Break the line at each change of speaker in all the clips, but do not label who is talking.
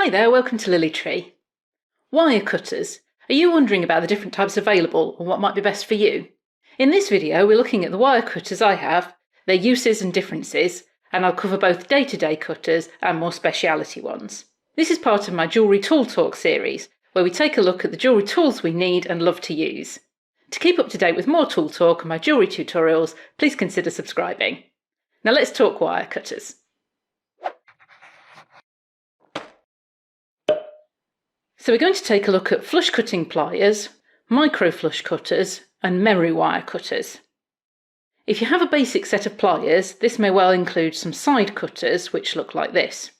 Hi there, welcome to Lilly-Tree. Wire cutters. Are you wondering about the different types available and what might be best for you? In this video we're looking at the wire cutters I have, their uses and differences, and I'll cover both day-to-day cutters and more speciality ones. This is part of my Jewellery Tool Talk series, where we take a look at the jewellery tools we need and love to use. To keep up to date with more tool talk and my jewellery tutorials, please consider subscribing. Now let's talk wire cutters. So we're going to take a look at flush cutting pliers, micro flush cutters and memory wire cutters. If you have a basic set of pliers, this may well include some side cutters which look like this.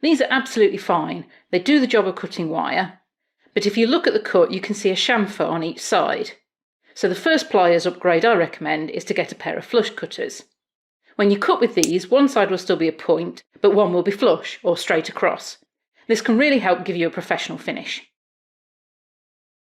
These are absolutely fine, they do the job of cutting wire, but if you look at the cut you can see a chamfer on each side. So the first pliers upgrade I recommend is to get a pair of flush cutters. When you cut with these, one side will still be a point, but one will be flush or straight across. This can really help give you a professional finish.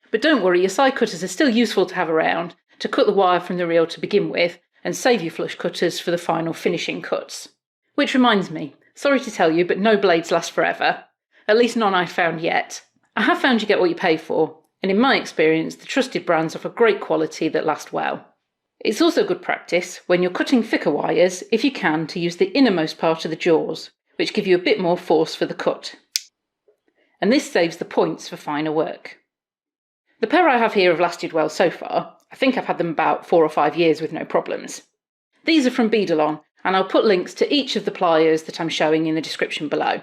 But don't worry, your side cutters are still useful to have around to cut the wire from the reel to begin with and save you flush cutters for the final finishing cuts. Which reminds me, sorry to tell you, but no blades last forever. At least none I've found yet. I have found you get what you pay for, and in my experience the trusted brands offer great quality that last well. It's also good practice when you're cutting thicker wires, if you can, to use the innermost part of the jaws, which give you a bit more force for the cut. And this saves the points for finer work. The pair I have here have lasted well so far. I think I've had them about 4 or 5 years with no problems. These are from Beadalon, and I'll put links to each of the pliers that I'm showing in the description below.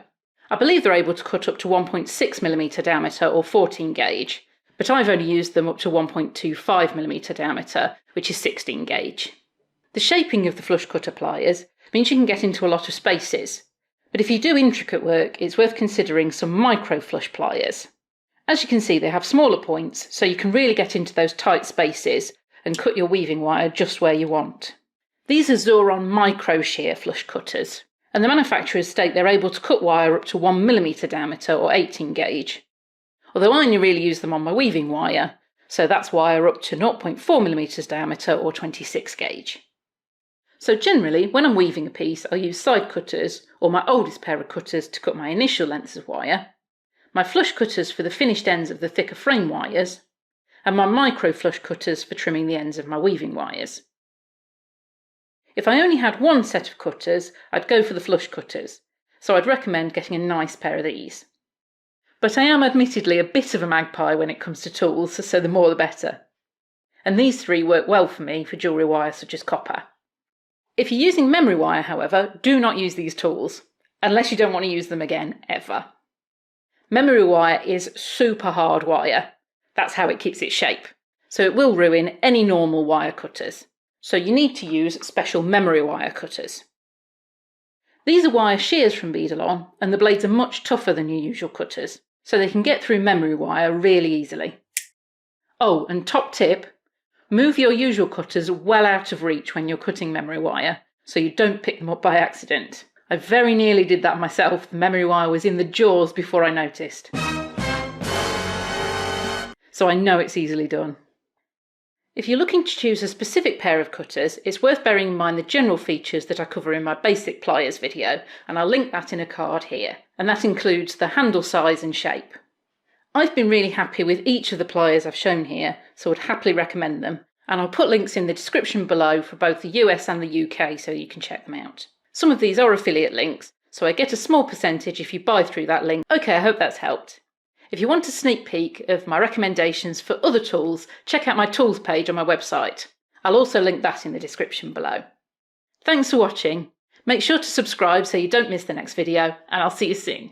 I believe they're able to cut up to 1.6mm diameter or 14 gauge, but I've only used them up to 1.25mm diameter, which is 16 gauge. The shaping of the flush cutter pliers means you can get into a lot of spaces. But if you do intricate work, it's worth considering some micro flush pliers. As you can see, they have smaller points, so you can really get into those tight spaces and cut your weaving wire just where you want. These are Xuron Micro-Shear flush cutters, and the manufacturers state they're able to cut wire up to 1mm diameter or 18 gauge. Although I only really use them on my weaving wire, so that's wire up to 0.4mm diameter or 26 gauge. So generally, when I'm weaving a piece, I'll use side cutters or my oldest pair of cutters to cut my initial lengths of wire, my flush cutters for the finished ends of the thicker frame wires, and my micro flush cutters for trimming the ends of my weaving wires. If I only had one set of cutters, I'd go for the flush cutters, so I'd recommend getting a nice pair of these. But I am admittedly a bit of a magpie when it comes to tools, so the more the better. And these three work well for me for jewellery wire such as copper. If you're using memory wire, however, do not use these tools, unless you don't want to use them again, ever. Memory wire is super hard wire. That's how it keeps its shape. So it will ruin any normal wire cutters. So you need to use special memory wire cutters. These are wire shears from Beadalon, and the blades are much tougher than your usual cutters, so they can get through memory wire really easily. Oh, and top tip, move your usual cutters well out of reach when you're cutting memory wire, so you don't pick them up by accident. I very nearly did that myself. The memory wire was in the jaws before I noticed. So I know it's easily done. If you're looking to choose a specific pair of cutters, it's worth bearing in mind the general features that I cover in my basic pliers video, and I'll link that in a card here, and that includes the handle size and shape. I've been really happy with each of the pliers I've shown here, so I'd happily recommend them, and I'll put links in the description below for both the US and the UK so you can check them out. Some of these are affiliate links, so I get a small percentage if you buy through that link. Okay, I hope that's helped. If you want a sneak peek of my recommendations for other tools, check out my tools page on my website. I'll also link that in the description below. Thanks for watching. Make sure to subscribe so you don't miss the next video, and I'll see you soon.